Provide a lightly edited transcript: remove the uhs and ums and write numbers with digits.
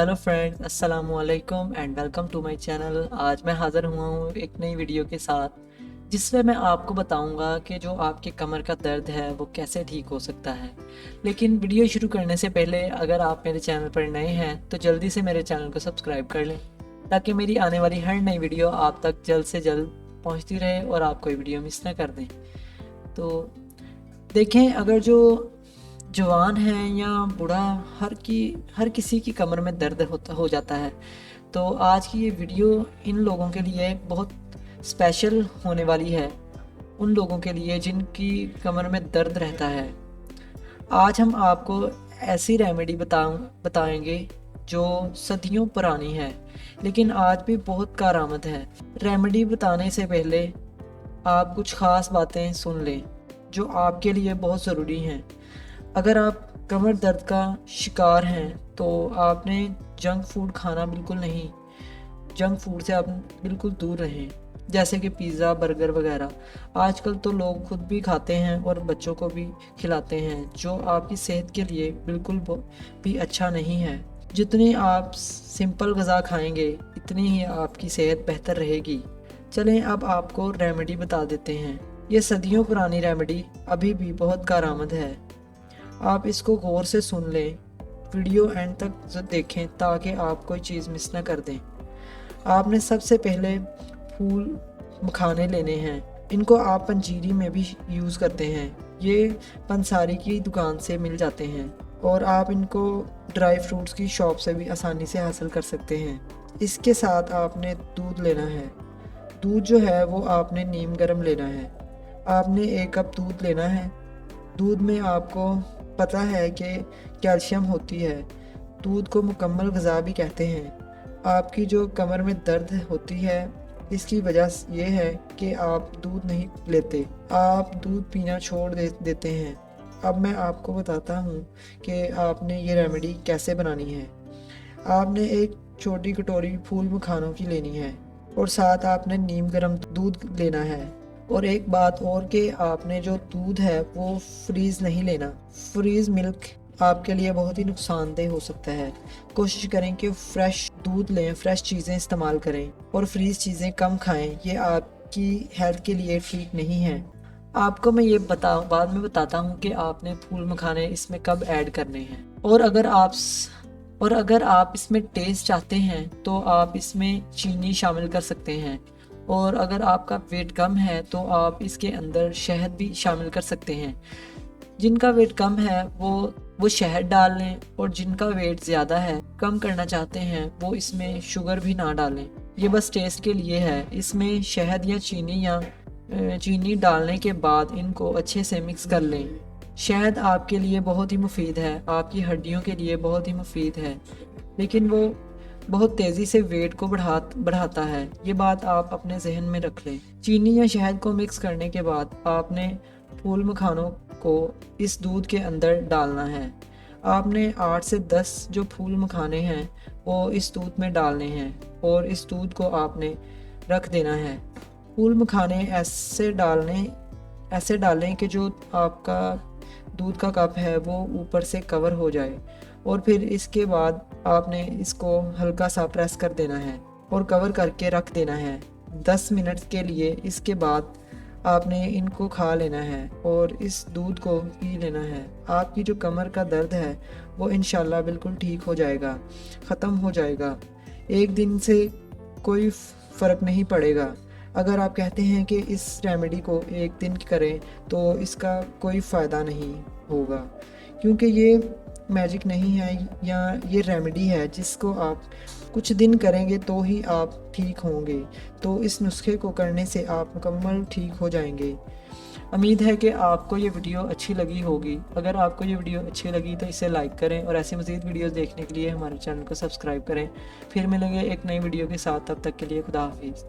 Hello friends, अस्सलाम वालेकुम and welcome to my channel. आज मैं हाज़िर हुआ हूँ एक नई वीडियो के साथ, जिसमें मैं आपको बताऊंगा कि जो आपके कमर का दर्द है वो कैसे ठीक हो सकता है। लेकिन वीडियो शुरू करने से पहले अगर आप मेरे चैनल पर नए हैं तो जल्दी से मेरे चैनल को सब्सक्राइब कर लें, ताकि मेरी आने वाली हर नई वीडियो आप तक जल्द से जल्द पहुँचती रहे और आप कोई वीडियो मिस ना कर दें। तो देखें, अगर जो जवान है या बूढ़ा, हर किसी की कमर में दर्द होता हो जाता है। तो आज की ये वीडियो इन लोगों के लिए बहुत स्पेशल होने वाली है, उन लोगों के लिए जिनकी कमर में दर्द रहता है। आज हम आपको ऐसी रेमेडी बताएंगे जो सदियों पुरानी है, लेकिन आज भी बहुत कारआमद है। रेमेडी बताने से पहले आप कुछ ख़ास बातें सुन लें जो आपके लिए बहुत ज़रूरी हैं। अगर आप कमर दर्द का शिकार हैं तो आपने जंक फूड खाना बिल्कुल नहीं, जंक फूड से आप बिल्कुल दूर रहें, जैसे कि पिज़्ज़ा, बर्गर वगैरह। आजकल तो लोग खुद भी खाते हैं और बच्चों को भी खिलाते हैं, जो आपकी सेहत के लिए बिल्कुल भी अच्छा नहीं है। जितनी आप सिंपल ग़िज़ा खाएंगे इतनी ही आपकी सेहत बेहतर रहेगी। चलें अब आपको रेमेडी बता देते हैं। ये सदियों पुरानी रेमेडी अभी भी बहुत कारआमद है। आप इसको गौर से सुन लें, वीडियो एंड तक देखें ताकि आप कोई चीज़ मिस ना कर दें। आपने सबसे पहले फूल मखाने लेने हैं। इनको आप पंजीरी में भी यूज़ करते हैं, ये पंसारी की दुकान से मिल जाते हैं, और आप इनको ड्राई फ्रूट्स की शॉप से भी आसानी से हासिल कर सकते हैं। इसके साथ आपने दूध लेना है। दूध जो है वो आपने नीम गर्म लेना है। आपने 1 कप दूध लेना है। दूध में आपको पता है कि कैल्शियम होती है। दूध को मुकम्मल ग़िज़ा भी कहते हैं। आपकी जो कमर में दर्द होती है इसकी वजह ये है कि आप दूध नहीं लेते, आप दूध पीना छोड़ देते हैं। अब मैं आपको बताता हूँ कि आपने ये रेमेडी कैसे बनानी है। आपने एक छोटी कटोरी फूल मखानों की लेनी है और साथ आपने नीम गर्म दूध लेना है। और एक बात और कि आपने जो दूध है वो फ्रीज़ नहीं लेना। फ्रीज़ मिल्क आपके लिए बहुत ही नुकसानदेह हो सकता है। कोशिश करें कि फ़्रेश दूध लें, फ़्रेश चीज़ें इस्तेमाल करें और फ्रीज़ चीज़ें कम खाएं, ये आपकी हेल्थ के लिए ठीक नहीं है। आपको मैं ये बाद में बताता हूँ कि आपने फूल मखाने इसमें कब ऐड करने हैं। और अगर आप इसमें टेस्ट चाहते हैं तो आप इसमें चीनी शामिल कर सकते हैं, और अगर आपका वेट कम है तो आप इसके अंदर शहद भी शामिल कर सकते हैं। जिनका वेट कम है वो शहद डाल लें, और जिनका वेट ज़्यादा है, कम करना चाहते हैं, वो इसमें शुगर भी ना डालें। ये बस टेस्ट के लिए है। इसमें शहद या चीनी डालने के बाद इनको अच्छे से मिक्स कर लें। शहद आपके लिए बहुत ही मुफीद है, आपकी हड्डियों के लिए बहुत ही मुफीद है, लेकिन वो बहुत तेज़ी से वेट को बढ़ाता है। ये बात आप अपने जहन में रख लें। चीनी या शहद को मिक्स करने के बाद आपने फूल मखानों को इस दूध के अंदर डालना है। आपने 8 से 10 जो फूल मखाने हैं वो इस दूध में डालने हैं, और इस दूध को आपने रख देना है। फूल मखाने ऐसे डालें कि जो आपका दूध का कप है वो ऊपर से कवर हो जाए, और फिर इसके बाद आपने इसको हल्का सा प्रेस कर देना है और कवर करके रख देना है 10 मिनट के लिए। इसके बाद आपने इनको खा लेना है और इस दूध को पी लेना है। आपकी जो कमर का दर्द है वो इंशाल्लाह बिल्कुल ठीक हो जाएगा, ख़त्म हो जाएगा। एक दिन से कोई फ़र्क नहीं पड़ेगा। अगर आप कहते हैं कि इस रेमेडी को एक दिन करें तो इसका कोई फ़ायदा नहीं होगा, क्योंकि ये मैजिक नहीं है, या ये रेमेडी है जिसको आप कुछ दिन करेंगे तो ही आप ठीक होंगे। तो इस नुस्खे को करने से आप मुकम्मल ठीक हो जाएंगे। उम्मीद है कि आपको ये वीडियो अच्छी लगी होगी। अगर आपको ये वीडियो अच्छी लगी तो इसे लाइक करें, और ऐसे मज़ीद वीडियोस देखने के लिए हमारे चैनल को सब्सक्राइब करें। फिर मिलेंगे एक नई वीडियो के साथ, तब तक के लिए खुदा हाफिज़।